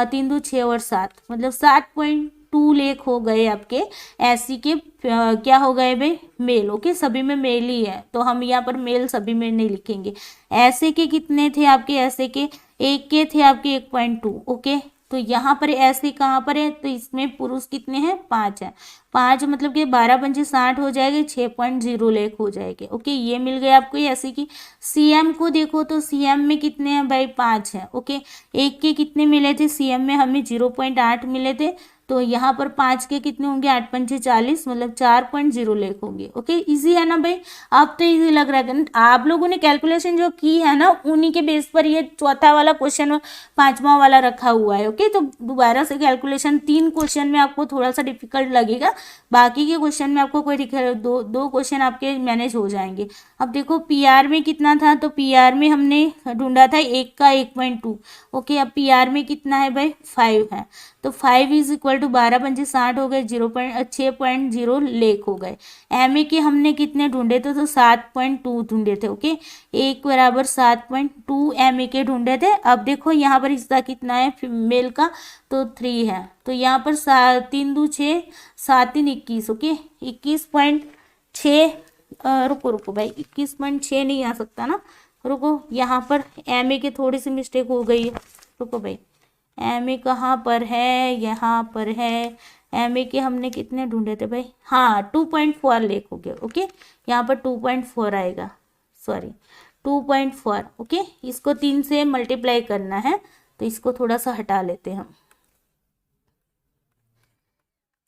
3 2 6 और 7, मतलब 7.2 लाख हो गए आपके SC के क्या हो गए भाई, मेल। ओके, सभी में मेल ही है, तो हम यहाँ पर मेल सभी में नहीं लिखेंगे। ऐसे के कितने थे आपके, ऐसे के एक के थे आपके 1.2। ओके, तो यहाँ पर ऐसे कहाँ पर है, तो इसमें पुरुष कितने हैं, 5 है, 5 मतलब कि 12 पंजे 60 हो जाएगा, 6.0 लाख हो जाएंगे। ओके, ये मिल गया आपको ऐसे की। CM को देखो तो CM में कितने हैं भाई, 5 है। ओके, एक के कितने मिले थे, CM में हमें 0.8 मिले थे, तो यहाँ पर 5 के कितने होंगे, 8 पंचे 40, मतलब 4.0 लाख होंगे। ओके, इजी है ना भाई, अब तो इजी लग रहा है। आप लोगों ने कैलकुलेशन जो की है ना, उन्हीं के बेस पर ये चौथा वाला क्वेश्चन 5वां वाला रखा हुआ है। ओके, तो दोबारा से कैलकुलेशन 3 क्वेश्चन में आपको थोड़ा सा डिफिकल्ट लगेगा, बाकी के क्वेश्चन में आपको कोई दो क्वेश्चन आपके मैनेज हो जाएंगे। अब देखो PR में कितना था, तो PR में हमने ढूंढा था 1 का 1.2। ओके, अब PR में कितना है भाई, 5 है, तो 5 इज इक्वल टू 12 पंजे 60 हो गए, 6.0 लाख हो गए। MA के हमने कितने ढूंढे थे, तो 7.2 ढूंढे थे। ओके, 1 बराबर 7.2 MA के ढूंढे थे। अब देखो यहाँ पर हिस्सा कितना है फीमेल का, तो 3 है, तो यहाँ पर 3 2 6 7 3 21। ओके, 21.6 रुको भाई, 21.6 नहीं आ सकता ना, रुको, यहाँ पर MA के थोड़ी सी मिस्टेक हो गई है, रुको भाई, MA कहाँ पर है, यहाँ पर है। MA के हमने कितने ढूंढे थे भाई, हाँ 2.4 लाख हो गए। ओके, यहाँ पर 2.4 आएगा, सॉरी 2.4। ओके, इसको 3 से मल्टीप्लाई करना है, तो इसको थोड़ा सा हटा लेते हैं हम।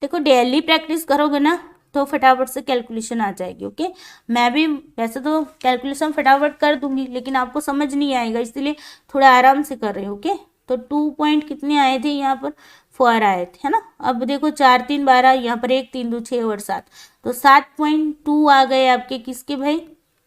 देखो डेली प्रैक्टिस करोगे ना तो फटाफट से कैलकुलेशन आ जाएगी। ओके, मैं भी वैसे तो कैलकुलेशन फटाफट कर दूंगी, लेकिन आपको समझ नहीं आएगा, इसलिए थोड़ा आराम से कर रहे हो। ओके, तो 2 पॉइंट कितने आए थे, यहाँ पर 4 आए थे, है ना। अब देखो 4 3 12, यहाँ पर 1 3 2 6 और 7, तो 7.2 आ गए आपके किसके भाई,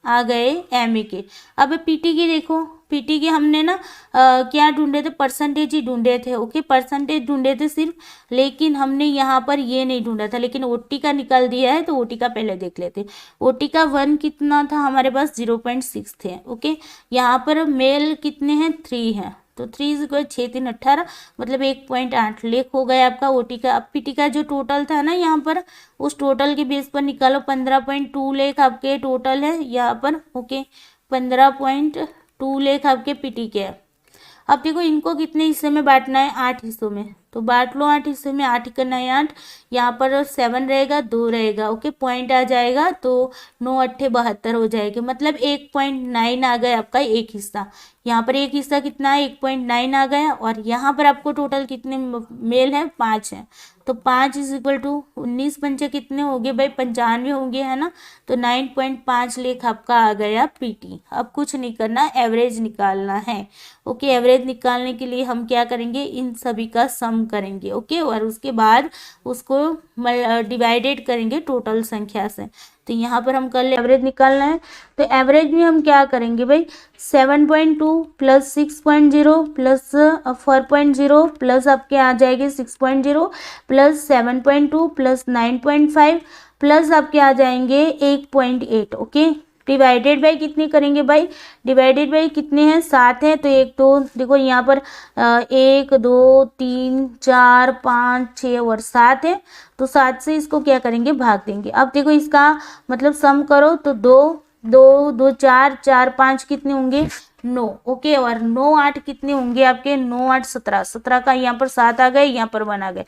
आ गए MA के। अब PT के देखो, PT के हमने ना क्या ढूंढे थे, परसेंटेज ही ढूंढे थे। ओके, परसेंटेज ढूंढे थे सिर्फ, लेकिन हमने यहाँ पर ये नहीं ढूंढा था, लेकिन OT का निकाल दिया है, तो OT का पहले देख लेते। OT का 1 कितना था हमारे पास, 0.6 थे। ओके, यहाँ पर मेल कितने हैं, 3 है, तो 3 6 3 18, मतलब 1.8 लाख हो गया आपका OT का। अब PT का जो टोटल था ना यहाँ पर, उस टोटल के बेस पर निकालो, 15.2 लाख आपके टोटल है यहाँ पर। ओके, 15.2 लाख आपके PT के है। अब देखो इनको कितने हिस्से में बांटना है, 8 हिस्सों में, तो बांट लो 8 हिस्से में, 8 करना है 8, यहाँ पर 7 रहेगा, 2 रहेगा। ओके, पॉइंट आ जाएगा, तो 9 8 72 हो जाएगा, मतलब 1.9 आ गया आपका एक हिस्सा। यहाँ पर एक हिस्सा कितना है, 1.9 आ गया, और यहाँ पर आपको टोटल कितने मेल है, 5 है, तो 5 इज इक्वल टू 19 पंचे कितने हो गए भाई, 95 होंगे, है ना। तो 9.5 लाख आपका आ गया PT। अब कुछ नहीं करना, एवरेज निकालना है। ओके, एवरेज निकालने के लिए हम क्या करेंगे, इन सभी का सम करेंगे। ओके, और उसके बाद उसको डिवाइडेड करेंगे टोटल संख्या से। तो यहाँ पर हम कर ले, एवरेज निकालना है, तो एवरेज में हम क्या करेंगे भाई, 7.2 प्लस 6.0 प्लस 4.0 प्लस आपके आ जाएंगे 6.0 प्लस 7.2 प्लस 9.5 प्लस आपके आ जाएंगे 1.8। ओके, डिवाइडेड बाई कितने करेंगे भाई, डिवाइडेड बाई कितने हैं, 7 है, तो 1 2 देखो यहाँ पर 1 2 3 4 5 6 और 7 है, तो 7 से इसको क्या करेंगे, भाग देंगे। अब देखो इसका मतलब सम करो, तो 2 2 2 4 4 5 कितने होंगे, 9। ओके, और 9 8 कितने होंगे आपके, 9 8 17, 17 का यहाँ पर 7 आ गए, यहाँ पर 1 आ गए,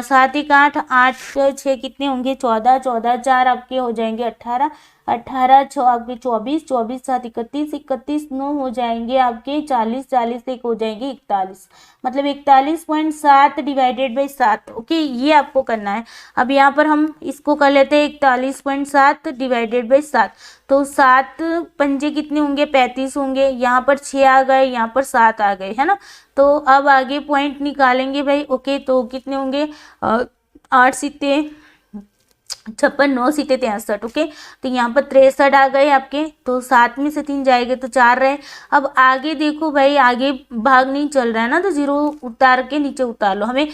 7 1 8 8 6 कितने होंगे, 14, 14 4 आपके हो जाएंगे 18, 18 6 आपके 24, 24 7 31, 31 9 हो जाएंगे आपके 40, 40 1 हो जाएंगे 41, मतलब 41.7 डिवाइडेड बाई 7। ओके, ये आपको करना है। अब यहाँ पर हम इसको कर लेते हैं 41.7 डिवाइडेड बाई 7, तो 7 पंजे कितने होंगे, 35 होंगे, यहाँ पर 6 आ गए, यहाँ पर 7 आ गए, है ना। तो अब आगे पॉइंट निकालेंगे भाई। ओके, तो कितने होंगे, 8 7 56, 9 सीटें 63। ओके, तो यहाँ पर 63 आ गए आपके, तो 7 में से 3 जाएंगे तो 4 रहे। अब आगे देखो भाई, आगे भाग नहीं चल रहा है ना, तो 0 उतार के नीचे उतार लो। हमें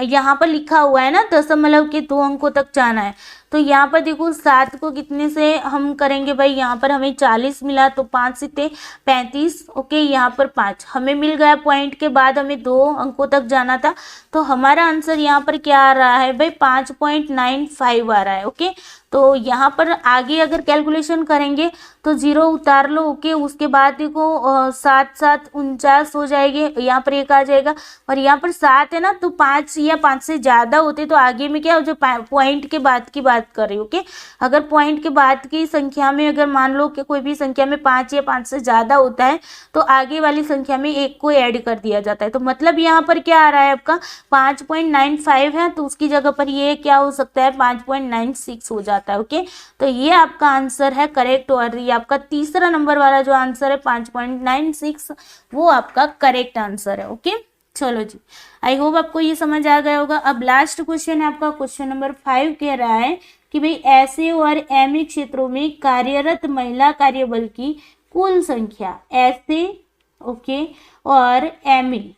यहाँ पर लिखा हुआ है ना दशमलव के 2 अंकों तक जाना है। तो यहाँ पर देखो 7 को कितने से हम करेंगे भाई, यहाँ पर हमें 40 मिला तो 5 सीटें 35। ओके, यहाँ पर 5 हमें मिल गया, पॉइंट के बाद हमें 2 अंकों तक जाना था। तो हमारा आंसर यहाँ पर क्या आ रहा है भाई, 5.95 आ रहा है। ओके, तो यहाँ पर आगे अगर कैलकुलेशन करेंगे तो 0 उतार लो। ओके, उसके बाद देखो 7 7 49 हो जाएंगे, यहाँ पर 1 आ जाएगा, और यहाँ पर 7 है ना, तो 5 या 5 से ज़्यादा होते तो आगे में क्या, जो पॉइंट के बाद की बात कर रही हूँ। ओके, अगर पॉइंट के बाद की संख्या में अगर मान लो कि कोई भी संख्या में 5 या 5 से ज़्यादा होता है तो आगे वाली संख्या में 1 को ऐड कर दिया जाता है। तो मतलब यहाँ पर क्या आ रहा है आपका 5.95 है, तो उसकी जगह पर ये क्या हो सकता है 5.96 हो जाता है। ओके, तो ये आपका आंसर है करेक्ट, और ये आपका तीसरा नंबर वाला जो आंसर है 5.96 वो आपका करेक्ट आंसर है। ओके, चलो जी, आई होप आपको ये समझ आ गया होगा। अब लास्ट क्वेश्चन है आपका, क्वेश्चन नंबर 5 कह रहा है कि भाई ऐसे और एमई क्षेत्रों में कार्यरत महिला कार्यबल की कुल संख्या, ऐसे ओके और एमई,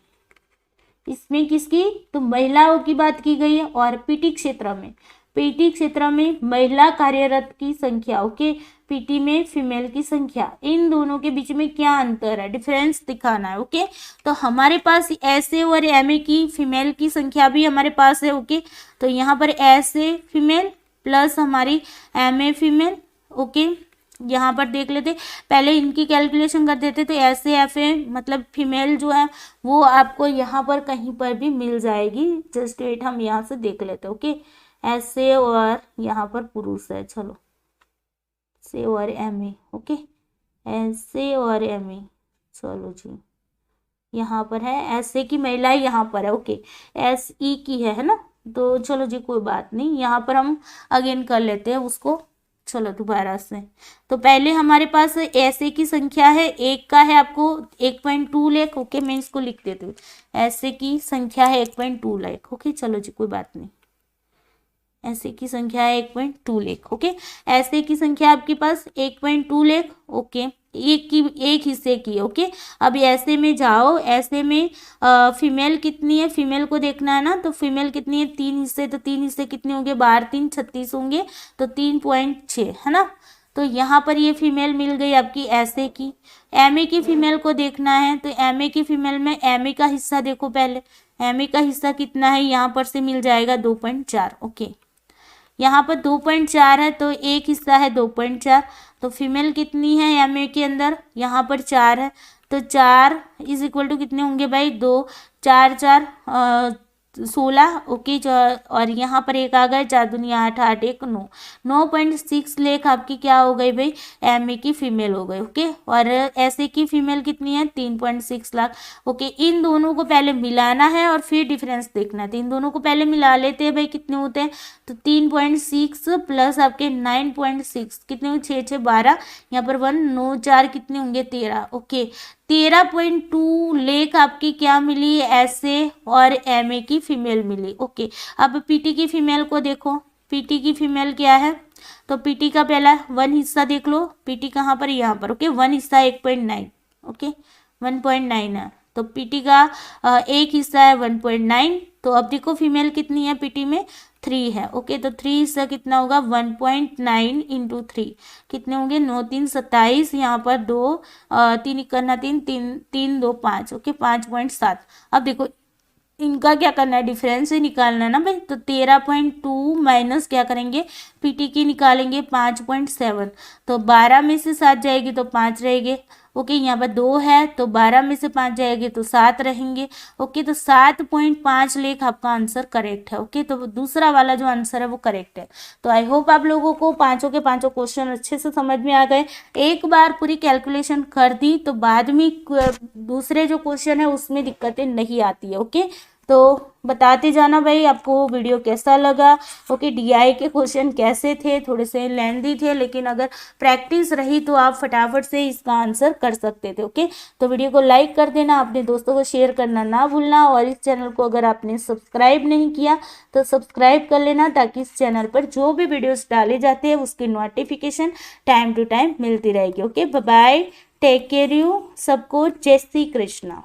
इसमें किसकी, तो महिलाओं की बात की गई है, और पीटी क्षेत्र में महिला कार्यरत की संख्या। ओके, पीटी में फीमेल की संख्या, इन दोनों के बीच में क्या अंतर है, डिफरेंस दिखाना है। ओके, तो हमारे पास ऐसे और एमए की फीमेल की संख्या भी हमारे पास है। ओके, तो यहाँ पर ऐसे फीमेल प्लस हमारी एमए फीमेल। ओके, यहाँ पर देख लेते, पहले इनकी कैलकुलेशन कर देते, तो ऐसे एफए मतलब फीमेल जो है वो आपको यहाँ पर कहीं पर भी मिल जाएगी। जस्ट वेट, हम यहाँ से देख लेते। ओके, ऐसे और यहाँ पर पुरुष है, चलो से और एमए। ओके, ऐसे और एमए, चलो जी, यहाँ पर है ऐसे की महिला यहाँ पर है। ओके, एस ई की है ना, तो चलो जी कोई बात नहीं, यहाँ पर हम अगेन कर लेते हैं उसको। चलो दोबारा से, तो पहले हमारे पास ऐसे की संख्या है, एक का है आपको 1.2 लाख। ओके, मैं इसको लिख देती हूँ, ऐसे की संख्या है 1.2 लाख। ओके, चलो जी कोई बात नहीं, ऐसे की संख्या है 1.2 लाख। ओके, ऐसे की संख्या आपके पास 1.2 लाख। ओके, एक हिस्से की। ओके, अब ऐसे में जाओ, ऐसे में फीमेल कितनी है, फीमेल को देखना है ना, तो फीमेल कितनी है 3 हिस्से, तो 3 हिस्से कितने होंगे, 12 3 36 होंगे, तो 3.6 है ना। तो यहाँ पर ये फीमेल मिल गई आपकी ऐसे की। एमए की फीमेल को देखना है, तो एमए की फीमेल में एमए का हिस्सा देखो, पहले एमए का हिस्सा कितना है, यहाँ पर से मिल जाएगा 2.4। ओके, यहाँ पर 2.4 है, तो एक हिस्सा है 2.4, तो फीमेल कितनी है एमए के अंदर, यहाँ पर 4 है, तो 4 इज इक्वल टू कितने होंगे भाई, 2 4 4 16। ओके, और यहाँ पर एक आ गया, 4 दूनी 8 8 1 9, 9.6 लाख आपकी क्या हो गई भाई, एमए की फीमेल हो गई। ओके, और ऐसे की फीमेल कितनी है 3.6 लाख। ओके, इन दोनों को पहले मिलाना है और फिर डिफरेंस देखना है, तो इन दोनों को पहले मिला लेते हैं भाई, कितने होते हैं, तो 3.6 प्लस आपके 9.6 कितने होंगे, 6 6 12, यहाँ पर 1 9 4 कितने होंगे 13। ओके, 13.2 लाख आपकी क्या मिली, ऐसे और एमए की फीमेल मिली। ओके, अब पीटी की फीमेल को देखो, पीटी की फीमेल क्या है, तो पीटी का पहला 1 हिस्सा देख लो, पीटी कहाँ पर, यहाँ पर। ओके, 1 हिस्सा 1.9। ओके, 1.9 है, तो पीटी का एक हिस्सा है 1.9। तो अब देखो फीमेल कितनी है पीटी में, 3 है। ओके, तो 3 हिस्सा कितना होगा, 1.9 इंटू 3 कितने होंगे, 9 3 27, यहाँ पर 2 3 करना 3 3 3 2 5। ओके, 5.7। अब देखो इनका क्या करना है, डिफरेंस ही निकालना है ना भाई, तो 13.2 माइनस क्या करेंगे, पीटी की निकालेंगे 5.7, तो 12 में से 7 जाएगी तो 5 रहेंगे। ओके, यहाँ पर 2 है, तो 12 में से 5 जाएंगे तो 7 रहेंगे। ओके, तो 7.5 लाख आपका आंसर करेक्ट है। ओके, तो दूसरा वाला जो आंसर है वो करेक्ट है। तो आई होप आप लोगों को पांचों के पांचों क्वेश्चन अच्छे से समझ में आ गए। एक बार पूरी कैलकुलेशन कर दी तो बाद में दूसरे जो क्वेश्चन है उसमें दिक्कतें नहीं आती है। ओके, तो बताते जाना भाई आपको वीडियो कैसा लगा। ओके, डीआई के क्वेश्चन कैसे थे, थोड़े से लेंदी थे, लेकिन अगर प्रैक्टिस रही तो आप फटाफट से इसका आंसर कर सकते थे। ओके, तो वीडियो को लाइक कर देना, अपने दोस्तों को शेयर करना ना भूलना, और इस चैनल को अगर आपने सब्सक्राइब नहीं किया तो सब्सक्राइब कर लेना, ताकि इस चैनल पर जो भी वीडियोस डाले जाते हैं उसकी नोटिफिकेशन टाइम टू टाइम मिलती रहेगी। Okay, bye bye, take care you, सबको जय श्री कृष्णा।